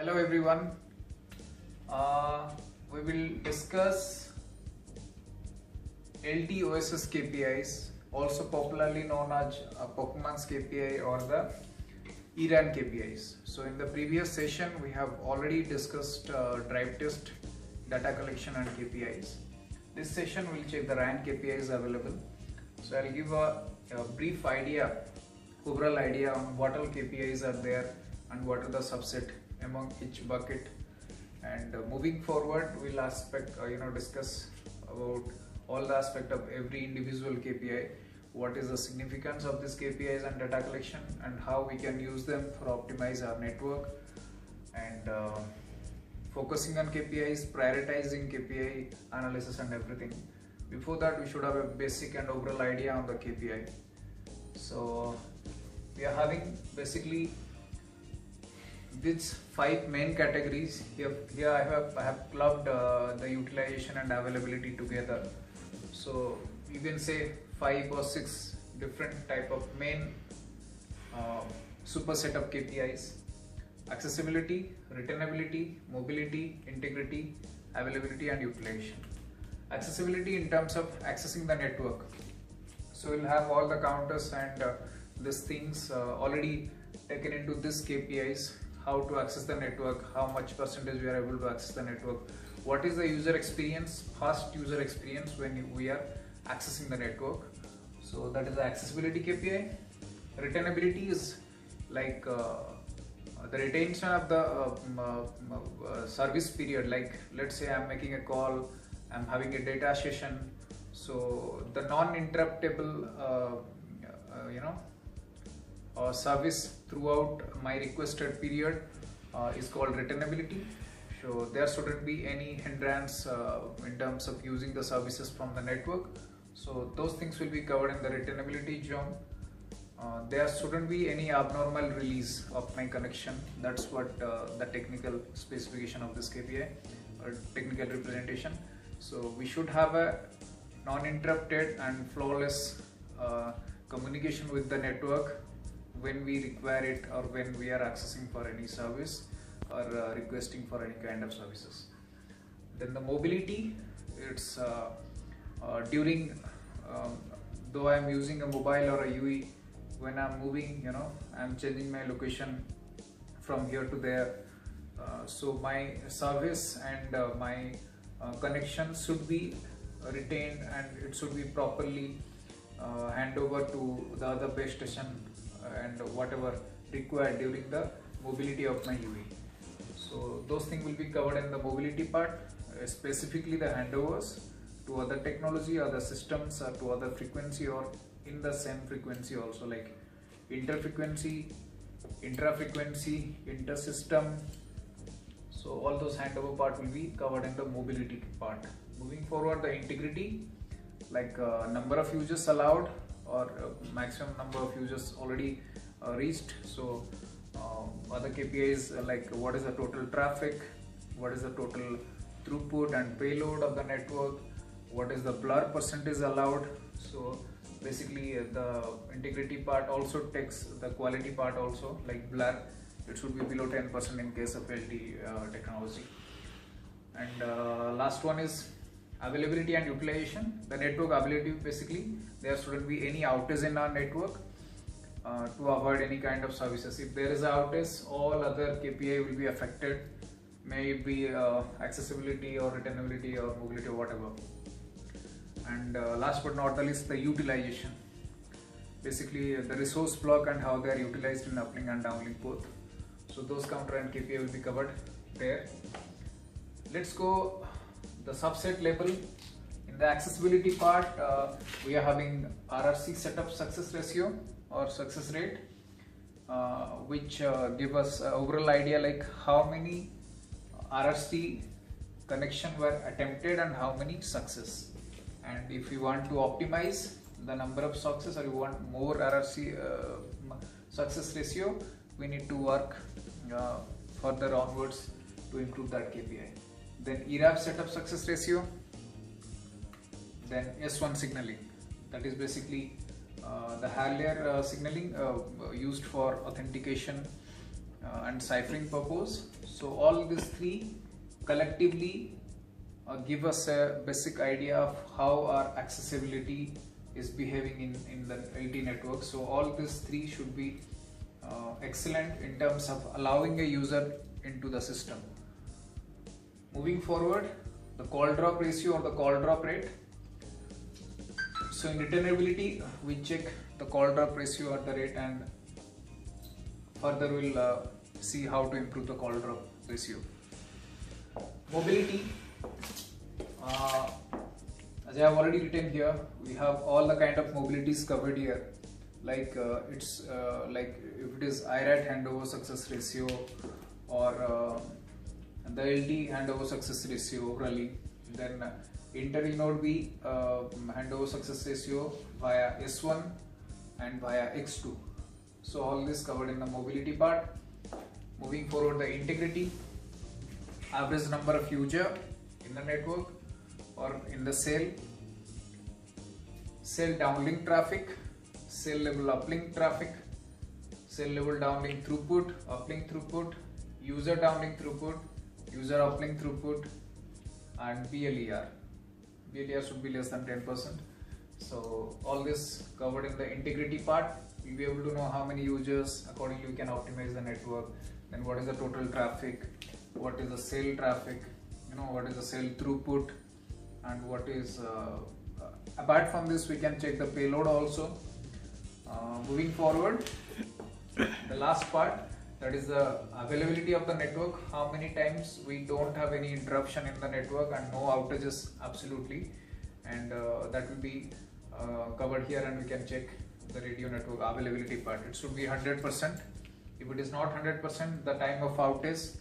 Hello everyone. We will discuss LTOSS KPIs, also popularly known as Pokemons KPI or the ERAN KPIs. So in the previous session we have already discussed drive test, data collection and KPIs. This session will check the RAN KPIs available. So I'll give a brief idea, overall idea on what all KPIs are there and what are the subset among each bucket, and moving forward we'll discuss about all the aspect of every individual KPI, what is the significance of these KPIs and data collection, and how we can use them for optimize our network, and focusing on KPIs, prioritizing KPI analysis and everything. Before that we should have a basic and overall idea on the KPI. So we are having basically these 5 main categories. Here I have clubbed the utilization and availability together. So you can say 5 or 6 different type of main superset of KPIs: accessibility, retainability, mobility, integrity, availability and utilization. Accessibility in terms of accessing the network. So we'll have all the counters and these things already taken into this KPIs. How to access the network, how much percentage we are able to access the network, what is the user experience, fast user experience when we are accessing the network. So that is the accessibility KPI. Retainability is like the retention of the service period. Like let's say I'm making a call, I'm having a data session, so the non-interruptible service throughout my requested period is called retainability. So there shouldn't be any hindrance in terms of using the services from the network. So those things will be covered in the retainability zone. There shouldn't be any abnormal release of my connection. That's what the technical specification of this KPI or technical representation. So we should have a non-interrupted and flawless communication with the network when we require it or when we are accessing for any service or requesting for any kind of services. Then the mobility, it's during though I am using a mobile or a UE, when I'm moving, I'm changing my location from here to there. So my service and my connection should be retained and it should be properly hand over to the other base station and whatever required during the mobility of my UE. So those things will be covered in the mobility part, specifically the handovers to other technology, other systems, or to other frequency or in the same frequency also, like interfrequency, intra-frequency, inter-system. So all those handover part will be covered in the mobility part. Moving forward, the integrity, like number of users allowed or maximum number of users already reached. So other KPIs like what is the total traffic, what is the total throughput and payload of the network, what is the blur percentage allowed. So basically the integrity part also takes the quality part also, like blur, it should be below 10% in case of LTE technology. And last one is availability and utilization. The network availability, basically there shouldn't be any outage in our network to avoid any kind of services. If there is an outage, all other KPI will be affected, may it be accessibility or retainability or mobility or whatever. And last but not the least, the utilization, basically the resource block and how they are utilized in uplink and downlink both. So those counter and KPI will be covered there. Let's go the subset level. In the accessibility part, we are having RRC setup success ratio or success rate, which give us overall idea like how many RRC connection were attempted and how many success. And if you want to optimize the number of success or you want more RRC success ratio, we need to work further onwards to improve that KPI. Then ERAP setup success ratio, then S1 signaling, that is basically the high layer signaling used for authentication and ciphering purpose. So all these three collectively give us a basic idea of how our accessibility is behaving in the LTE network. So all these three should be excellent in terms of allowing a user into the system. Moving forward, the call drop ratio or the call drop rate. So in returnability, we check the call drop ratio at the rate, and further we'll see how to improve the call drop ratio. Mobility, as I have already written here, we have all the kind of mobilities covered here. Like it's like if it is IRAT handover success ratio, or the LTE handover success ratio orally, then inter-node B handover success ratio via S1 and via X2. So all this covered in the mobility part. Moving forward, the integrity, average number of user in the network or in the cell downlink traffic, cell level uplink traffic, cell level downlink throughput, uplink throughput, user downlink throughput, user uplink throughput, and BLER. BLER should be less than 10%. So all this covered in the integrity part. We'll be able to know how many users, accordingly we can optimize the network. Then what is the total traffic, what is the cell traffic, what is the cell throughput, and what is apart from this we can check the payload also. Moving forward, the last part, that is the availability of the network. How many times we don't have any interruption in the network and no outages absolutely, and that will be covered here, and we can check the radio network availability part. It should be 100%. If it is not 100%, the time of outage,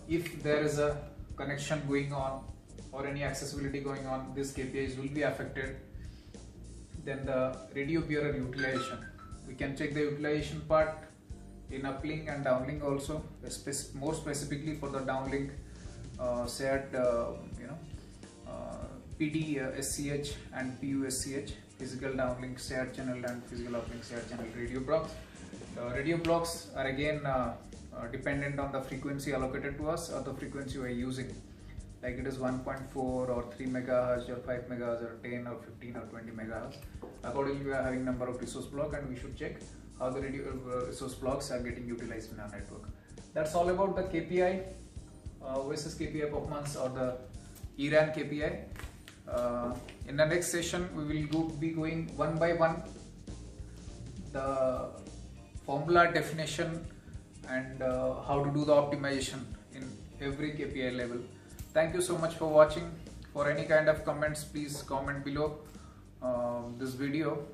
if there is a connection going on or any accessibility going on, these KPIs will be affected. Then the radio bearer utilization, we can check the utilization part in uplink and downlink also, more specifically for the downlink shared PD SCH and PU SCH, physical downlink shared channel and physical uplink shared channel radio blocks. Radio blocks are again dependent on the frequency allocated to us or the frequency we are using. Like it is 1.4 or 3 megahertz or 5 megahertz or 10 or 15 or 20 megahertz. Accordingly, we are having number of resource block, and we should check how the radio resource blocks are getting utilized in our network. That's all about the KPI versus KPI performance or the ERAN KPI. In the next session, we will be going one by one the formula definition and how to do the optimization in every KPI level. Thank you so much for watching. For any kind of comments, please comment below this video.